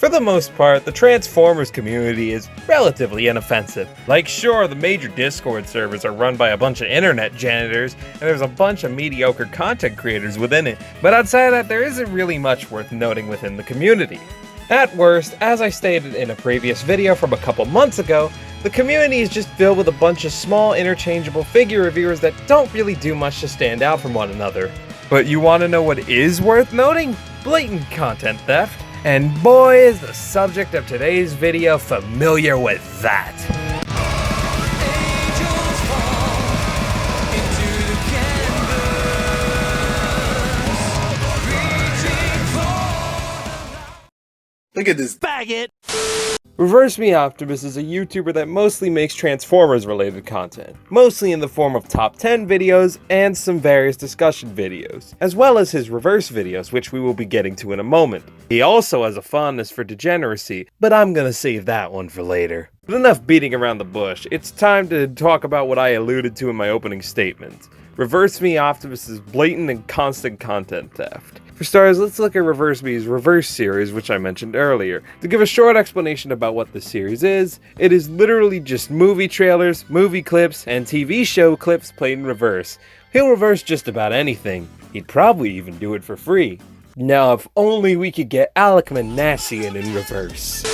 For the most part, the Transformers community is relatively inoffensive. Like, sure, the major Discord servers are run by a bunch of internet janitors, and there's a bunch of mediocre content creators within it, but outside of that, there isn't really much worth noting within the community. At worst, as I stated in a previous video from a couple months ago, the community is just filled with a bunch of small interchangeable figure reviewers that don't really do much to stand out from one another. But you want to know what is worth noting? Blatant content theft. And boy, is the subject of today's video familiar with that. Look at this faggot! ReverseMeOptimus is a YouTuber that mostly makes Transformers related content, mostly in the form of top 10 videos and some various discussion videos, as well as his reverse videos, which we will be getting to in a moment. He also has a fondness for Degeneracy, but I'm gonna save that one for later. But enough beating around the bush, it's time to talk about what I alluded to in my opening statement. ReverseMeOptimus' blatant and constant content theft. For starters, let's look at ReverseMe's Reverse series, which I mentioned earlier. To give a short explanation about what this series is, it is literally just movie trailers, movie clips, and TV show clips played in reverse. He'll reverse just about anything. He'd probably even do it for free. Now, if only we could get Alec Manassian in reverse.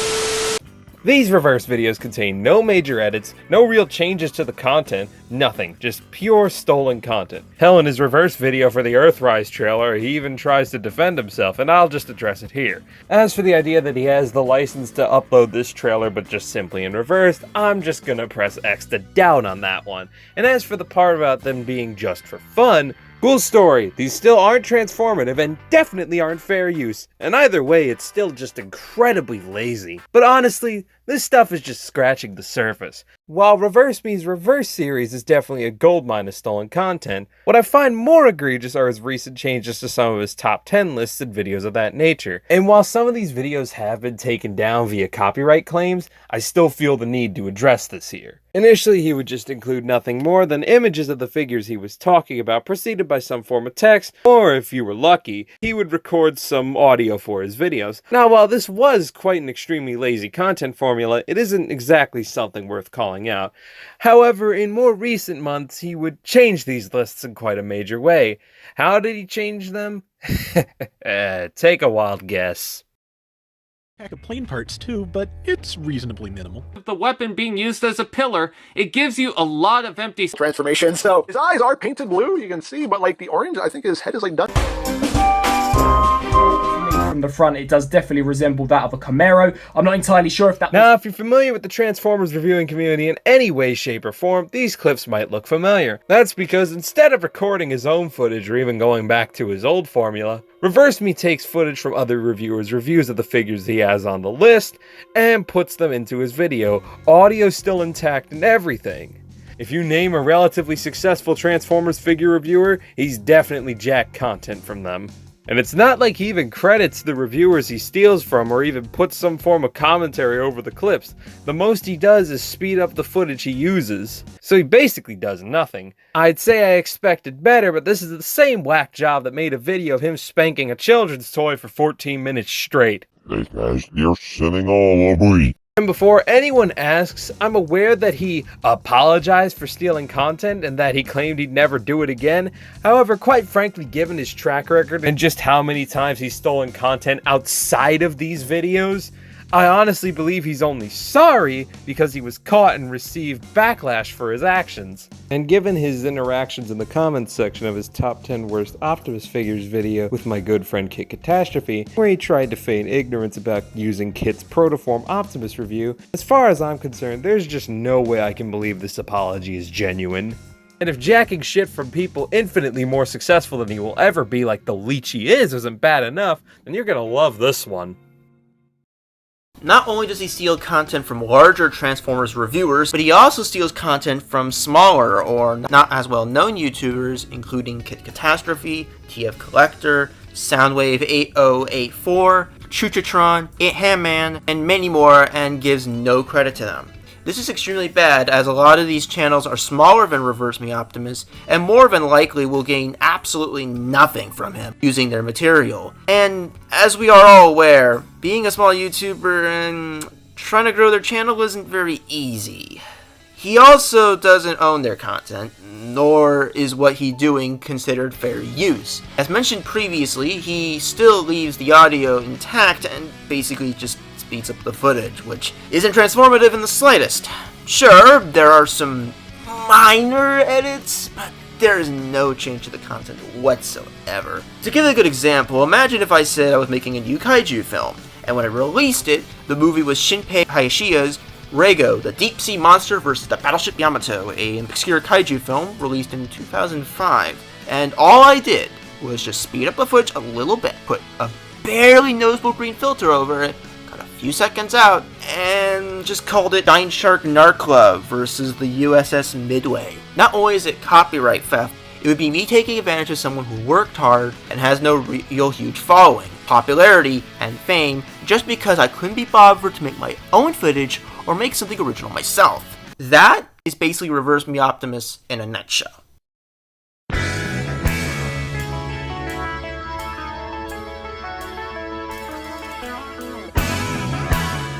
These reverse videos contain no major edits, no real changes to the content, nothing, just pure stolen content. Hell, in his reverse video for the Earthrise trailer, he even tries to defend himself, and I'll just address it here. As for the idea that he has the license to upload this trailer but just simply in reverse, I'm just gonna press X to doubt on that one. And as for the part about them being just for fun, cool story, these still aren't transformative and definitely aren't fair use, and either way it's still just incredibly lazy. But honestly, this stuff is just scratching the surface. While ReverseMe's Reverse series is definitely a goldmine of stolen content, what I find more egregious are his recent changes to some of his top 10 lists and videos of that nature. And while some of these videos have been taken down via copyright claims, I still feel the need to address this here. Initially, he would just include nothing more than images of the figures he was talking about, preceded by some form of text, or if you were lucky, he would record some audio for his videos. Now, while this was quite an extremely lazy content formula, it isn't exactly something worth calling out. However, in more recent months, he would change these lists in quite a major way. How did he change them? Take a wild guess. Pack of plane parts too, but it's reasonably minimal. The weapon being used as a pillar, it gives you a lot of empty Transformation. So his eyes are painted blue, you can see, but like the orange, I think his head is like done. From the front, it does definitely resemble that of a Camaro. I'm not entirely sure if that Now, if you're familiar with the Transformers reviewing community in any way, shape, or form, these clips might look familiar. That's because instead of recording his own footage or even going back to his old formula, ReverseMe takes footage from other reviewers' reviews of the figures he has on the list and puts them into his video, audio still intact and everything. If you name a relatively successful Transformers figure reviewer, he's definitely jacked content from them. And it's not like he even credits the reviewers he steals from or even puts some form of commentary over the clips. The most he does is speed up the footage he uses. So he basically does nothing. I'd say I expected better, but this is the same whack job that made a video of him spanking a children's toy for 14 minutes straight. Hey guys, you're sinning all over me. And before anyone asks, I'm aware that he apologized for stealing content and that he claimed he'd never do it again. However, quite frankly, given his track record and just how many times he's stolen content outside of these videos, I honestly believe he's only sorry because he was caught and received backlash for his actions. And given his interactions in the comments section of his top 10 worst Optimus figures video with my good friend Kit Katastrophe, where he tried to feign ignorance about using Kit's protoform Optimus review, as far as I'm concerned, there's just no way I can believe this apology is genuine. And if jacking shit from people infinitely more successful than he will ever be, like the leech he is, isn't bad enough, then you're gonna love this one. Not only does he steal content from larger Transformers reviewers, but he also steals content from smaller or not as well known YouTubers, including Kit Katastrophe, TF Collector, Soundwave 8084, Chuchitron, It Handman, and many more, and gives no credit to them. This is extremely bad, as a lot of these channels are smaller than ReverseMeOptimus, and more than likely will gain absolutely nothing from him using their material. And as we are all aware, being a small YouTuber and trying to grow their channel isn't very easy. He also doesn't own their content, nor is what he's doing considered fair use. As mentioned previously, he still leaves the audio intact and basically just speeds up the footage, which isn't transformative in the slightest. Sure, there are some minor edits, but there is no change to the content whatsoever. To give a good example, imagine if I said I was making a new kaiju film, and when I released it, the movie was Shinpei Hayashiya's Rego, the Deep Sea Monster vs. the Battleship Yamato, an obscure kaiju film released in 2005. And all I did was just speed up the footage a little bit, put a barely noticeable green filter over it, cut a few seconds out, and just called it Giant Shark Narcla versus the USS Midway. Not only is it copyright theft, it would be me taking advantage of someone who worked hard and has no real huge following, popularity, and fame just because I couldn't be bothered to make my own footage or make something original myself. That is basically ReverseMeOptimus in a nutshell.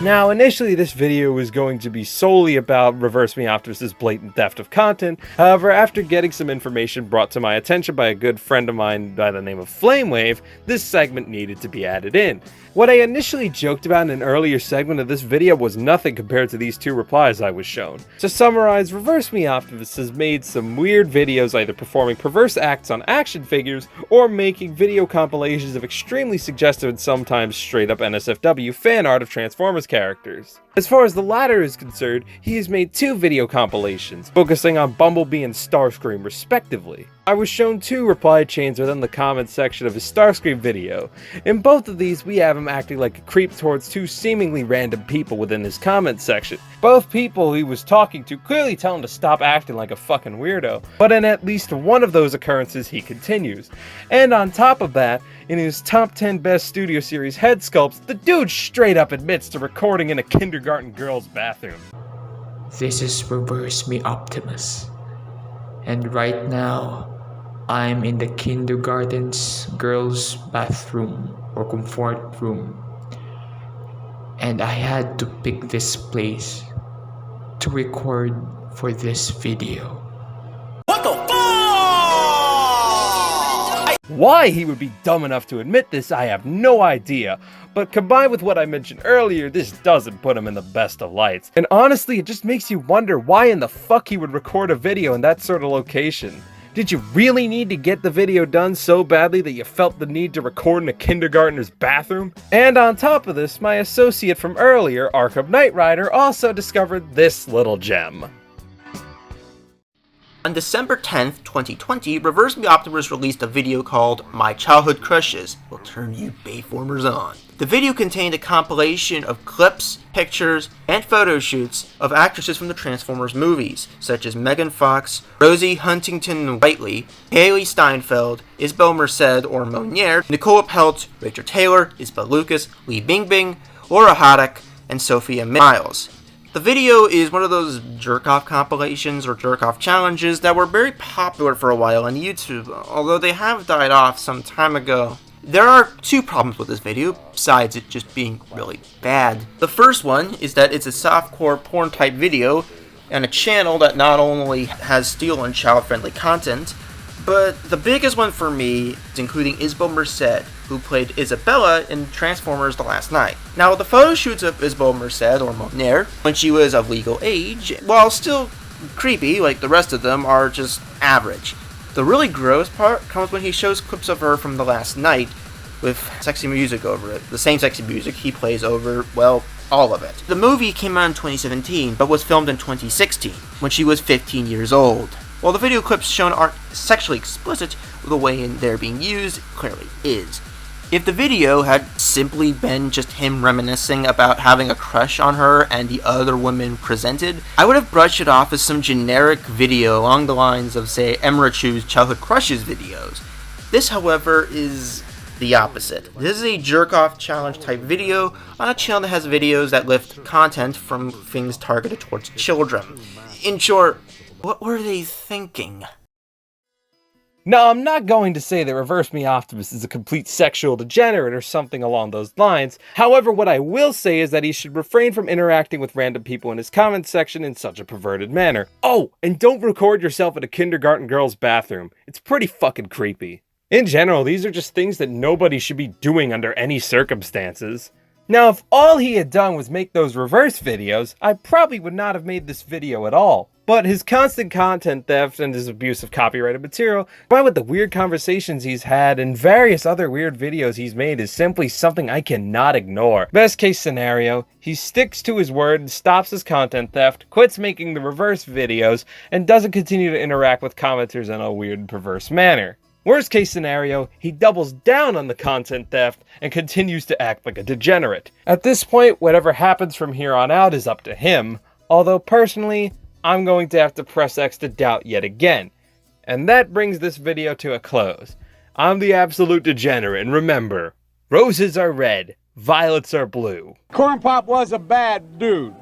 Now, initially this video was going to be solely about ReverseMeOptimus' blatant theft of content. However, after getting some information brought to my attention by a good friend of mine by the name of Flamewave, this segment needed to be added in. What I initially joked about in an earlier segment of this video was nothing compared to these two replies I was shown. To summarize, ReverseMeOptimus has made some weird videos either performing perverse acts on action figures or making video compilations of extremely suggestive and sometimes straight up NSFW fan art of Transformers characters. As far as the latter is concerned, he has made two video compilations, focusing on Bumblebee and Starscream respectively. I was shown two reply chains within the comments section of his Starscream video. In both of these, we have him acting like a creep towards two seemingly random people within his comments section. Both people he was talking to clearly tell him to stop acting like a fucking weirdo, but in at least one of those occurrences he continues. And on top of that, in his top 10 best studio series head sculpts, the dude straight up admits to recording in a kindergarten girl's bathroom. This is ReverseMeOptimus, and right now, I'm in the kindergarten's girls' bathroom or comfort room, and I had to pick this place to record for this video. Why he would be dumb enough to admit this, I have no idea, but combined with what I mentioned earlier, this doesn't put him in the best of lights. And honestly, it just makes you wonder why in the fuck he would record a video in that sort of location. Did you really need to get the video done so badly that you felt the need to record in a kindergartner's bathroom? And on top of this, my associate from earlier, Arkham Knight Rider, also discovered this little gem. On December 10th, 2020, ReverseMeOptimus released a video called My Childhood Crushes Will Turn You Bayformers On. The video contained a compilation of clips, pictures, and photo shoots of actresses from the Transformers movies, such as Megan Fox, Rosie Huntington-Whiteley, Haley Steinfeld, Isabel Merced or Monier, Nicola Pelt, Rachel Taylor, Isabel Lucas, Lee Bingbing, Laura Haddock, and Sophia Miles. The video is one of those jerk-off compilations or jerk-off challenges that were very popular for a while on YouTube, although they have died off some time ago. There are two problems with this video, besides it just being really bad. The first one is that it's a softcore porn type video, and a channel that not only has steal and child-friendly content, but the biggest one for me is including Isabel Merced, who played Isabella in Transformers The Last Night. Now, the photo shoots of Isabel Merced, or Monier, when she was of legal age, while still creepy like the rest of them, are just average. The really gross part comes when he shows clips of her from The Last Night with sexy music over it. The same sexy music he plays over, well, all of it. The movie came out in 2017, but was filmed in 2016, when she was 15 years old. While the video clips shown aren't sexually explicit, the way they're being used clearly is. If the video had simply been just him reminiscing about having a crush on her and the other women presented, I would have brushed it off as some generic video along the lines of, say, Emra Chu's Childhood Crushes videos. This, however, is the opposite. This is a jerk-off challenge type video on a channel that has videos that lift content from things targeted towards children. In short, what were they thinking? Now, I'm not going to say that ReverseMeOptimus is a complete sexual degenerate or something along those lines. However, what I will say is that he should refrain from interacting with random people in his comment section in such a perverted manner. Oh, and don't record yourself in a kindergarten girl's bathroom. It's pretty fucking creepy. In general, these are just things that nobody should be doing under any circumstances. Now, if all he had done was make those reverse videos, I probably would not have made this video at all. But his constant content theft and his abuse of copyrighted material, combined with the weird conversations he's had and various other weird videos he's made, is simply something I cannot ignore. Best case scenario, he sticks to his word and stops his content theft, quits making the reverse videos, and doesn't continue to interact with commenters in a weird and perverse manner. Worst case scenario, he doubles down on the content theft and continues to act like a degenerate. At this point, whatever happens from here on out is up to him, although personally, I'm going to have to press X to doubt yet again. And that brings this video to a close. I'm the Absolute Degenerate, and remember, roses are red, violets are blue. Corn Pop was a bad dude.